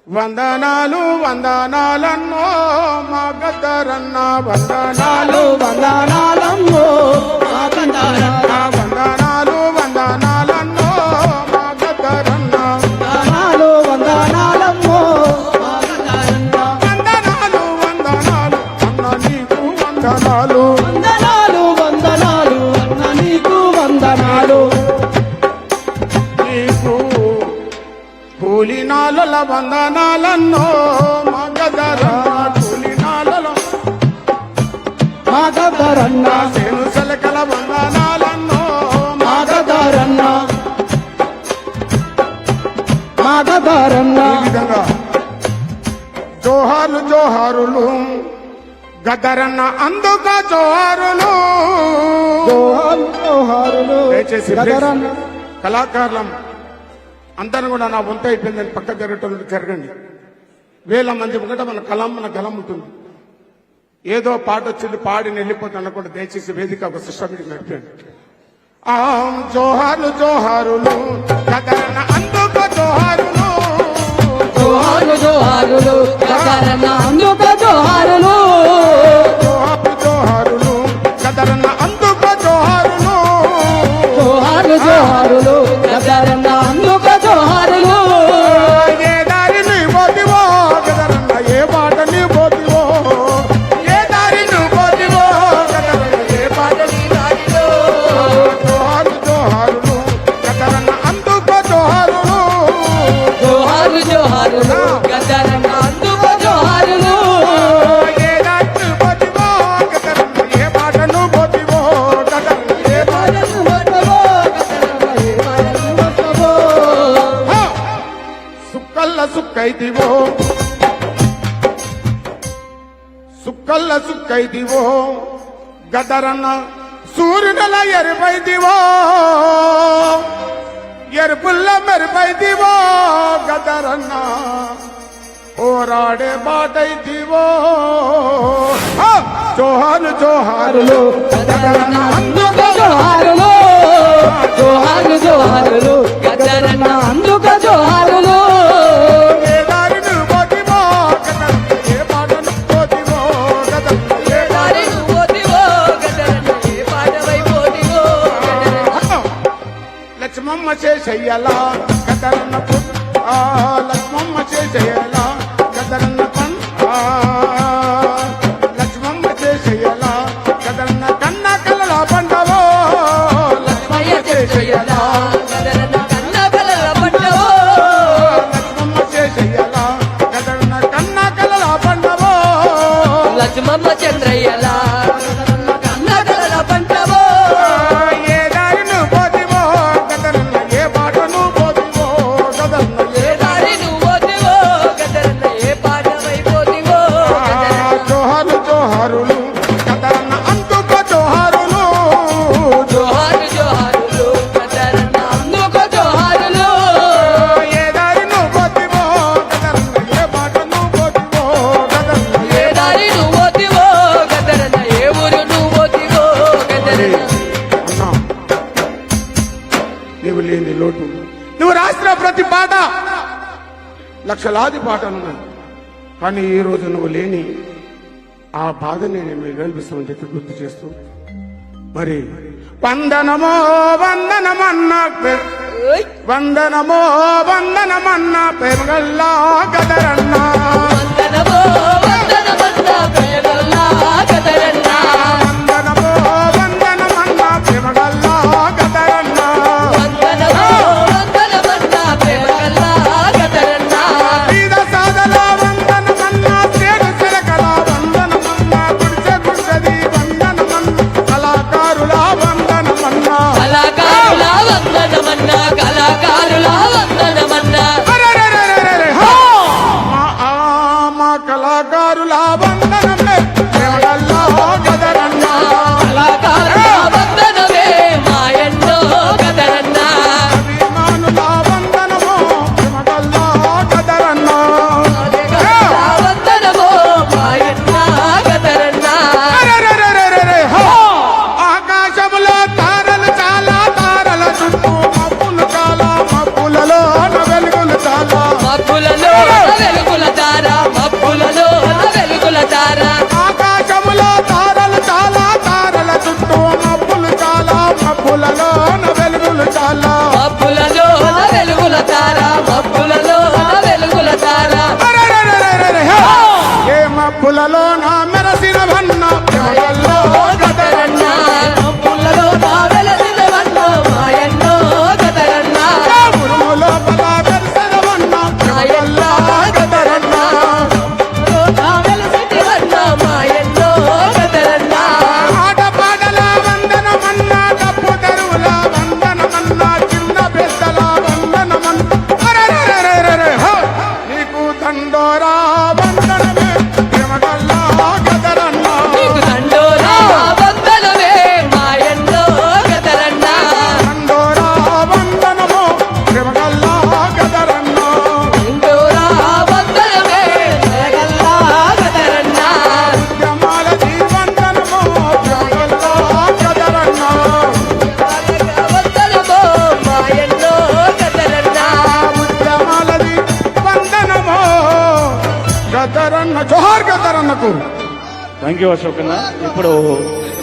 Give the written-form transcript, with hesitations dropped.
వందనాలు వందనాలన్నో మా గద్దరన్న వందనాలు వందనాలమ్మో మా గద్దరన్న వందనాలు వందనాలన్నో మా గద్దరన్న వందనాలు వందనాలమ్మో మా గద్దరన్న వందనాలు వందనాలు అన్న నీకు వందనాలు వందనాలు వందనాలు అన్న నీకు వందనాలు నీకు కూలినాల వందనాలన్నో మా గద్దరన్న కూలినాలలో మా గద్దరన్న సేను సలకల వందనాలన్నో మా గద్దరన్న మా గద్దరన్న ఈ విధంగా జోహార్లు జోహారులు గద్దరన్న అందుక జోహారులు జోహారు జోహారులు దయచేసి గద్దరన్న కళాకారులం అందరూ కూడా నా వంత అయిపోయిందని పక్క జరగటం జరగండి. వేల మంది ముంగట మన కలం మన గలం ఉంటుంది. ఏదో పాట వచ్చింది పాడి వెళ్ళిపోతాను కూడా దయచేసి వేదిక ఒక సిస్టమ్ నడిపండి. జోహార్లు జోహారులు గద్దరన్న అందుక జోహారులు జోహారు జోహారులు గద్దరన్న అందుక జోహారులు జోహార్లు జోహారులు గద్దరన్న అందుక జోహారులు జోహారు జోహారులు గద్దరన్న అందుక జోహారులు ఏ దారి నీ పోతివో గద్దరన్న ఏ మాట నీ పోతివో ఏ దారి నువ్వు పోతివో గద్దరన్న ఏ మాట నీ దారిలో జోహారు జోహారులు గద్దరన్న అందుక జోహారులు జోహారు జోహారులు గద్దరన్న అందుక జోహారులు ఏ దారి నువ్వు పోతివో గద్దరన్న ఏ మాట నువ్వు పోతివో గద్దరన్న ఏ మాట సుక్కల్ల సుక్కైదివో సుక్కల్ల సుక్కైదివో గదరన్న సూర్యునల ఎరుపైదివో ఎరుపుల్ల మెరుపైదివో గదరన్న పోరాడే బాటైదివో జోహారు జోహారులు గద్దరన్న అందుక జోహారులు జోహారు జోహారులు గద్దరన్న అందుక జోహారులు ఏ దారి నువ్వు పోతివో గదరన్న ఏ మాట నువ్వు పోతివో గదరన్న ఏ దారి నువ్వు పోతివో గద్దరన్న ఏ పాటవై పోతివో లక్ష్మమ్మ చేసేయ్యలా గదరన్న లక్ష్మమ్మ చేసేయ్యలా గదరన్న లక్ష్మమ్మ చేసేయ్యలా గదరన్న కన్న కళ్ళ పండవో లక్ష్మమ్మ చేసేయ్యలా గద్దరన్న కన్న కలల పట్టవో లక్ష్మమ్మ చేసేయ్యలా గదరన్న కన్న కళ్ళ పండవో లక్ష్మమ్మ చంద్రయ్యలా గద్దరన్న కన్న కలల పంటవో ఏ దారి నువ్వు పోతివో గదరన్న ఏ బాట నువ్వు పోతివో గదరన్న ఏ ఏ దారి నువ్వు పోతివో గద్దరన్న ఏ పాటవై పోతివో జోహారు జోహారులు గదరన్న అందుక జోహారులు జోహారు జోహారులు గద్దరన్న అందుక జోహారులు ఏ దారి నువ్వు పోతివో గదరన్న ఏ బాట నువ్వు పోతివో గదరన్న ఏ దారి నువ్వు పోతివో గద్దరన్న ఏ ఊరు నువ్వు పోతివో గద్దరన్న అన్నా నీవు లేని లోటు నువ్వు రాసిన ప్రతి పాట లక్షలాది పాటలు ఉన్నాయి. కానీ ఈ రోజు నువ్వు లేని ఆ బాధని నేను వేల్పిస్తామని చెప్పి గుర్తు చేస్తూ మరి వందనమో వందనమన్నా ఓయ్ వందనమో వందనమన్నా పెరుగల్లా గదరన్నా వందనమో వందనమన్నా ప్రేమగల్లా గద్దరన్న వందనమో వందనమన్నా పెరుగల్లా గదరన్నా వందనమో వందనమన్నా ప్రేమగల్లా గద్దరన్న వీర సాదల వందనమన్నా చేడు చిలకల వందనమన్నా గుడిసె గుడిసెది వందనమన్నా కళాకారుల వందనమన్నా కళాకారుల వందనమన్నా కళాకారుల వందనమన్నా అరెరెరెరెరెరె, హో! మా వెలుగుల తార మబ్బులలో వెలుగుల తార ఆకాశములో తారలు చాలా తారల చుట్టూ మబ్బులు చాలా మబ్బులలోన వెలుగులు చాలా మబ్బులలో వెలుగుల తార మబ్బులలో వెలుగుల తార అరెరెరెరెరెరె, హే! ఏ మబ్బులలో నా మెరసిన వన్న ప్రేమగల్లో గదరన్న మబ్బులలో వెలసిన వన్న మాయన్నో గదరన్న ఏ ఉరుములో బల మెరసిన వన్న ప్రేమగల్లో గదరన్న వెలసిన వన్న మాయన్నో గదరన్న ఆటపాటల వందనమన్న డప్పు తెరువుల వందనమన్న చిన్న పెద్దల వందనమన్న అరెరెరెరెరె, హే! నీకు దండోరా వందనమే ప్రేమగల్లో గదరన్న నీకు దండోరా వందనమే మాయన్నో గదరన్న దండోరా వందనము ప్రేమగల్లో గదరన్న దండోరా వందనమే జగల్లా గదరన్న ఉద్యమాల జీవందనము ప్రేమగల్లో గదరన్న వందనమో మాయన్నో గదరన్న ఉద్యమాలది వందనము గదరన్న జోహార్ గదరన్నకు థ్యాంక్ యూ అశోక్ అన్న. ఇప్పుడు